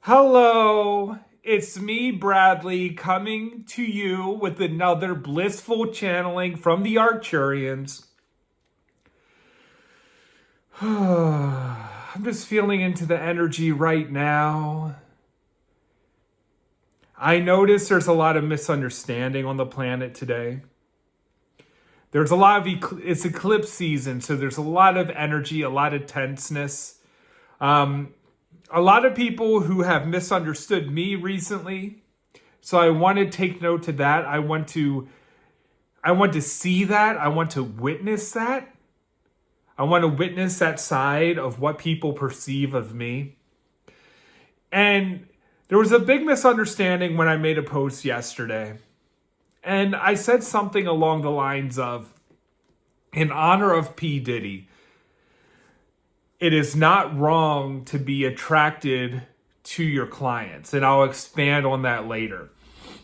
Hello, it's me, Bradley, coming to you with another blissful channeling from the Arcturians. I'm just feeling into the energy right now. I notice there's a lot of misunderstanding on the planet today. There's a lot of, it's eclipse season, so there's a lot of energy, a lot of tenseness. A lot of people who have misunderstood me recently. So I want to take note to that. I want to see that. I want to witness that. I want to witness that side of what people perceive of me. And there was a big misunderstanding when I made a post yesterday. And I said something along the lines of, in honor of P. Diddy, it is not wrong to be attracted to your clients. And I'll expand on that later.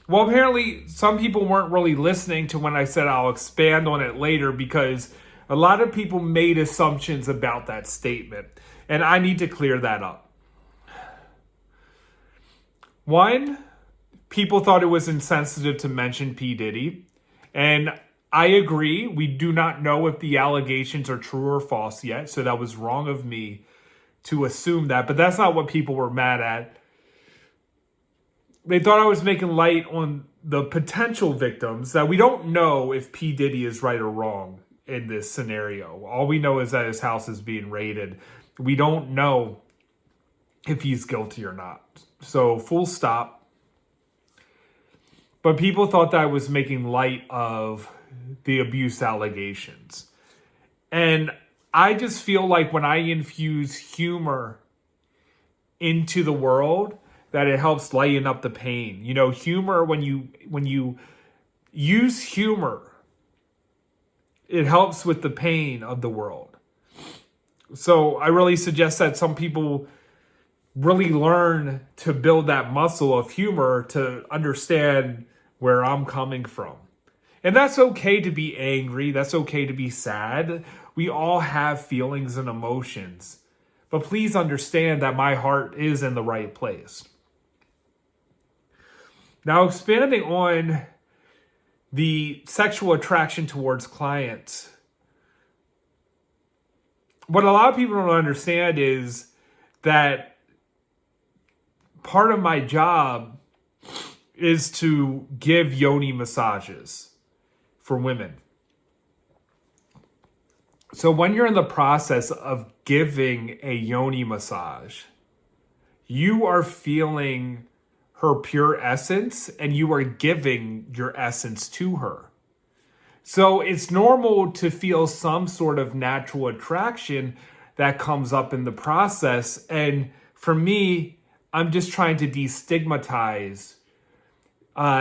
Well, apparently some people weren't really listening to when I said I'll expand on it later, because a lot of people made assumptions about that statement. And I need to clear that up. One, people thought it was insensitive to mention P. Diddy. And I agree. We do not know if the allegations are true or false yet. So that was wrong of me to assume that. But that's not what people were mad at. They thought I was making light on the potential victims, that we don't know if P. Diddy is right or wrong in this scenario. All we know is that his house is being raided. We don't know if he's guilty or not. So full stop. But people thought that I was making light of the abuse allegations. And I just feel like when I infuse humor into the world, that it helps lighten up the pain. You know, humor, when you use humor, it helps with the pain of the world. So I really suggest that some people really learn to build that muscle of humor to understand where I'm coming from. And that's okay to be angry. That's okay to be sad. We all have feelings and emotions. But please understand that my heart is in the right place. Now, expanding on the sexual attraction towards clients, what a lot of people don't understand is that part of my job is to give yoni massages for women. So when you're in the process of giving a yoni massage, you are feeling her pure essence and you are giving your essence to her. So it's normal to feel some sort of natural attraction that comes up in the process. And for me, I'm just trying to destigmatize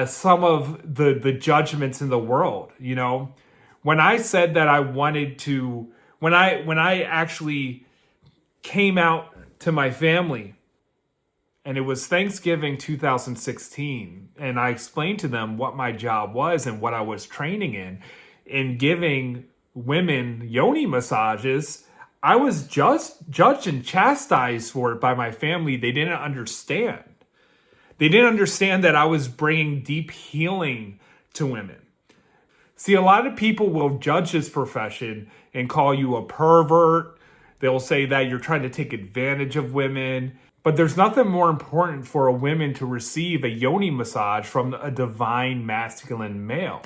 some of the judgments in the world. You know, when I said that I wanted to, when I actually came out to my family, and it was Thanksgiving 2016, and I explained to them what my job was and what I was training in giving women yoni massages, I was just judged and chastised for it by my family. They didn't understand. They didn't understand that I was bringing deep healing to women. See, a lot of people will judge this profession and call you a pervert. They'll say that you're trying to take advantage of women. But there's nothing more important for a woman to receive a yoni massage from a divine masculine male.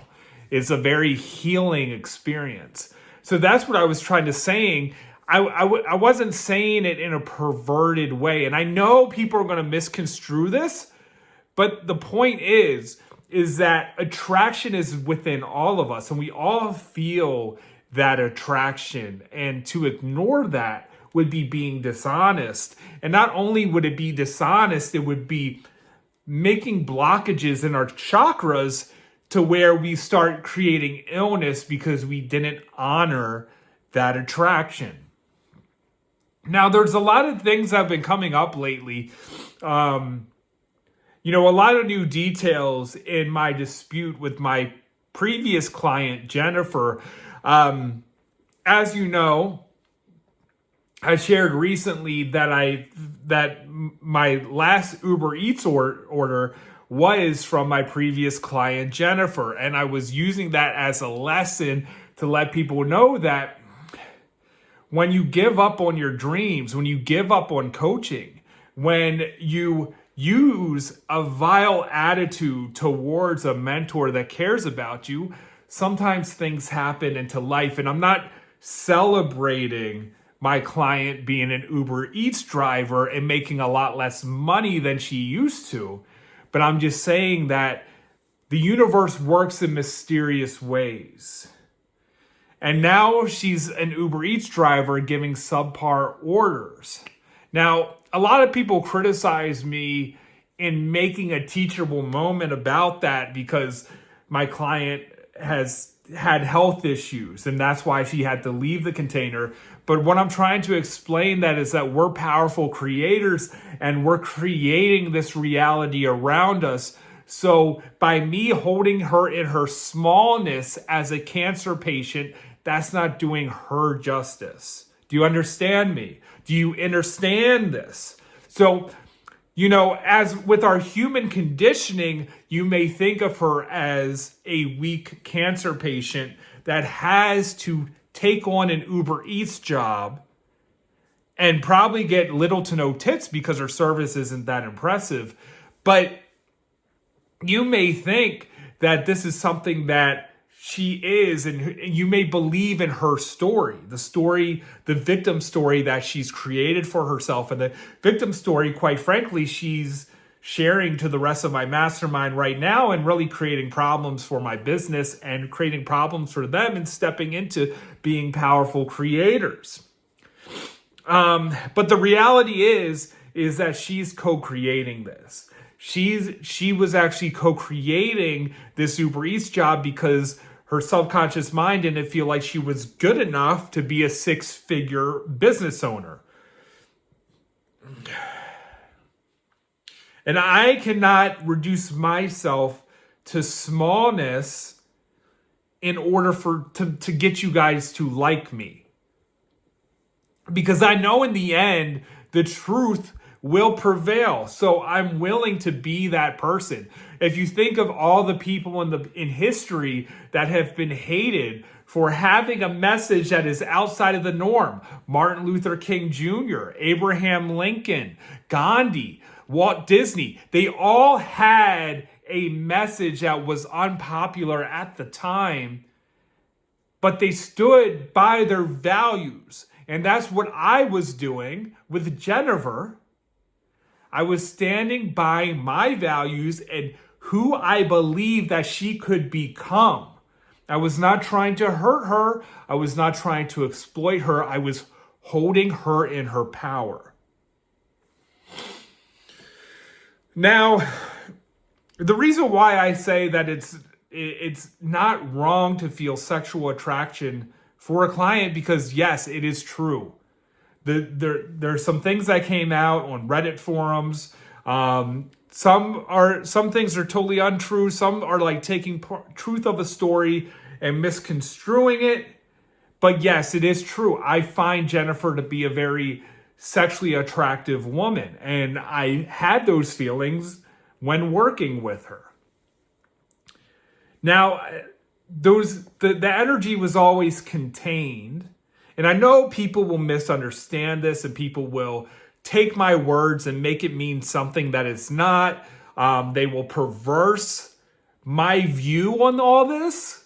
It's a very healing experience. So that's what I was trying to say. I wasn't saying it in a perverted way. And I know people are going to misconstrue this. But the point is that attraction is within all of us, and we all feel that attraction. And to ignore that would be being dishonest. And not only would it be dishonest, it would be making blockages in our chakras to where we start creating illness because we didn't honor that attraction. Now, there's a lot of things that have been coming up lately. A lot of new details in my dispute with my previous client, Jennifer. As you know, I shared recently that my last Uber Eats order was from my previous client, Jennifer. And I was using that as a lesson to let people know that when you give up on your dreams, when you give up on coaching, when you use a vile attitude towards a mentor that cares about you, sometimes things happen into life. And I'm not celebrating my client being an Uber Eats driver and making a lot less money than she used to. But I'm just saying that the universe works in mysterious ways. And now she's an Uber Eats driver giving subpar orders. Now, a lot of people criticize me in making a teachable moment about that because my client has had health issues and that's why she had to leave the container. But what I'm trying to explain that is that we're powerful creators and we're creating this reality around us. So by me holding her in her smallness as a cancer patient, that's not doing her justice. Do you understand me? Do you understand this? So, as with our human conditioning, you may think of her as a weak cancer patient that has to take on an Uber Eats job and probably get little to no tips because her service isn't that impressive. But you may think that this is something that she is, and you may believe in her story, the victim story that she's created for herself. And the victim story, quite frankly, she's sharing to the rest of my mastermind right now and really creating problems for my business and creating problems for them and stepping into being powerful creators. But the reality is that she's co-creating this. She was actually co-creating this Uber Eats job because her subconscious mind didn't feel like she was good enough to be a six-figure business owner. And I cannot reduce myself to smallness in order to get you guys to like me. Because I know in the end, the truth will prevail. So I'm willing to be that person. If you think of all the people in history that have been hated for having a message that is outside of the norm, Martin Luther King Jr., Abraham Lincoln, Gandhi, Walt Disney, they all had a message that was unpopular at the time, but they stood by their values. And that's what I was doing with Jennifer. I was standing by my values and who I believe that she could become. I was not trying to hurt her. I was not trying to exploit her. I was holding her in her power. Now, the reason why I say that it's not wrong to feel sexual attraction for a client, because yes, it is true. There's some things that came out on Reddit forums. Some things are totally untrue. Some are like taking truth of a story and misconstruing it. But yes, it is true. I find Jennifer to be a very sexually attractive woman, and I had those feelings when working with her. Now, the energy was always contained. And I know people will misunderstand this and people will take my words and make it mean something that it's not. They will perverse my view on all this.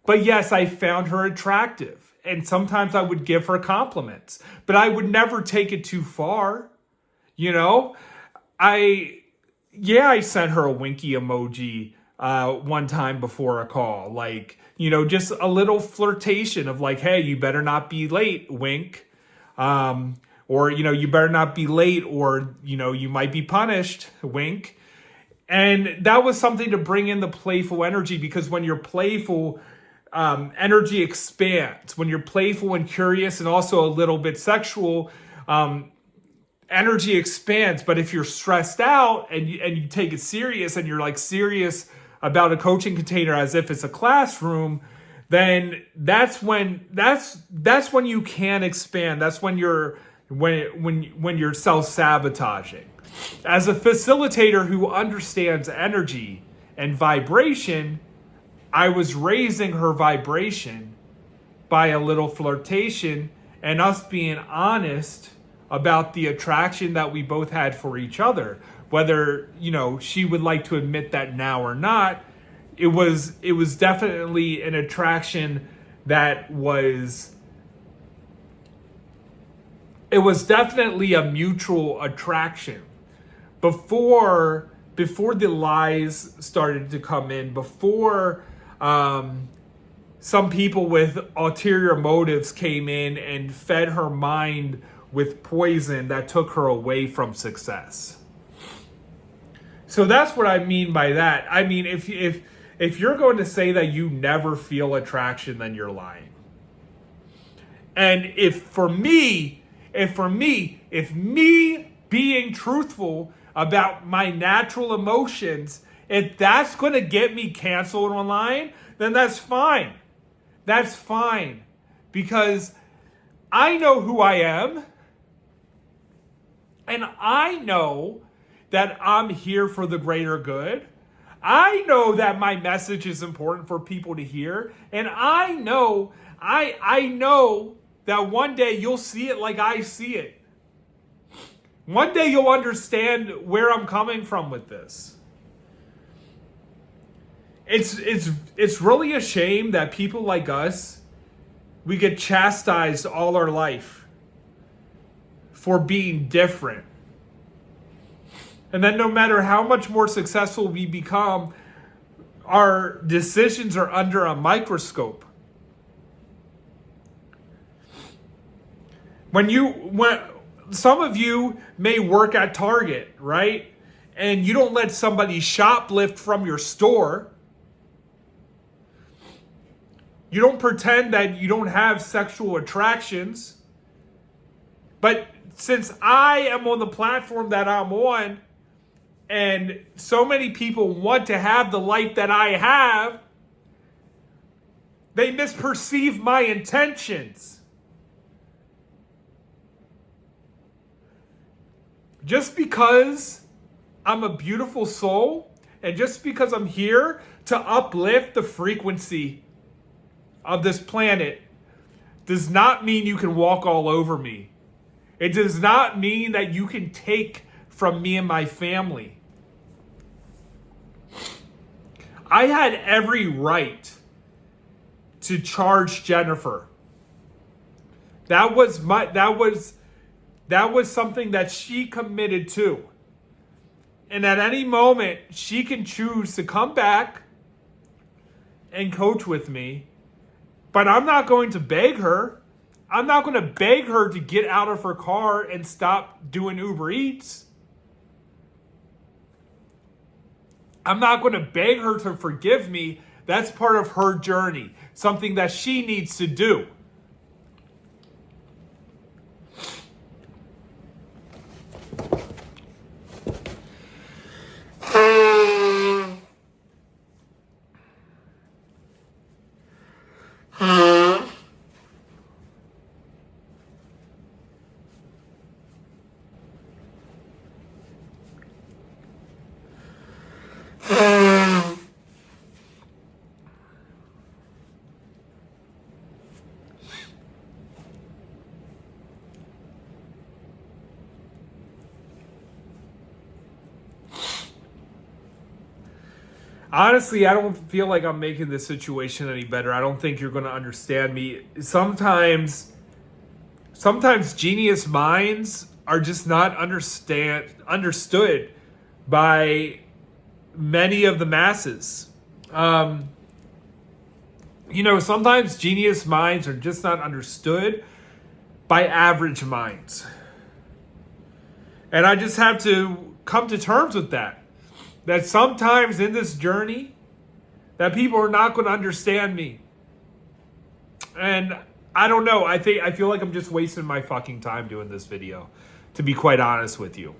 But yes, I found her attractive. And sometimes I would give her compliments. But I would never take it too far. I sent her a winky emoji one time before a call. Like, just a little flirtation of like, hey, you better not be late, wink. Or, you better not be late or, you might be punished, wink. And that was something to bring in the playful energy, because when you're playful, energy expands. When you're playful and curious and also a little bit sexual, energy expands. But if you're stressed out and you take it serious and you're like serious about a coaching container as if it's a classroom, then that's when you can expand. That's when your when you're self-sabotaging. As a facilitator who understands energy and vibration, I was raising her vibration by a little flirtation and us being honest about the attraction that we both had for each other. Whether, she would like to admit that now or not, it was definitely an attraction that was definitely a mutual attraction. Before the lies started to come in, before some people with ulterior motives came in and fed her mind with poison that took her away from success. So that's what I mean by that. I mean, if you're going to say that you never feel attraction, then you're lying. And if me being truthful about my natural emotions, if that's going to get me canceled online, then that's fine. That's fine. Because I know who I am. And I know that I'm here for the greater good. I know that my message is important for people to hear. And I know that one day you'll see it like I see it. One day you'll understand where I'm coming from with this. It's really a shame that people like us, we get chastised all our life for being different. And then no matter how much more successful we become, our decisions are under a microscope. When some of you may work at Target, right? And you don't let somebody shoplift from your store. You don't pretend that you don't have sexual attractions. But since I am on the platform that I'm on, and so many people want to have the life that I have, they misperceive my intentions. Just because I'm a beautiful soul, and just because I'm here to uplift the frequency of this planet, does not mean you can walk all over me. It does not mean that you can take from me and my family. I had every right to charge Jennifer. That was something that she committed to. And at any moment, she can choose to come back and coach with me. But I'm not going to beg her. I'm not going to beg her to get out of her car and stop doing Uber Eats. I'm not going to beg her to forgive me. That's part of her journey. Something that she needs to do. Honestly, I don't feel like I'm making this situation any better. I don't think you're going to understand me. Sometimes genius minds are just not understood by many of the masses. Sometimes genius minds are just not understood by average minds. And I just have to come to terms with that. That sometimes in this journey, that people are not going to understand me. And I don't know. I feel like I'm just wasting my fucking time doing this video, to be quite honest with you.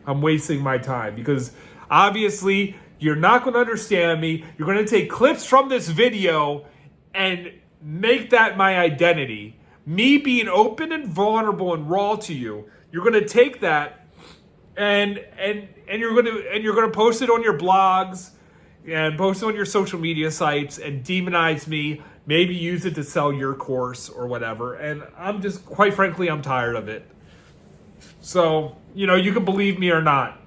I'm wasting my time because obviously you're not going to understand me. You're going to take clips from this video and make that my identity. Me being open and vulnerable and raw to you, you're going to take that and you're going to post it on your blogs and post it on your social media sites and demonize me, maybe use it to sell your course or whatever. And I'm just, quite frankly, I'm tired of it. So, you can believe me or not.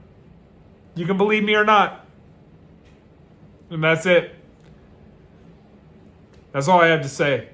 You can believe me or not. And that's it. That's all I have to say.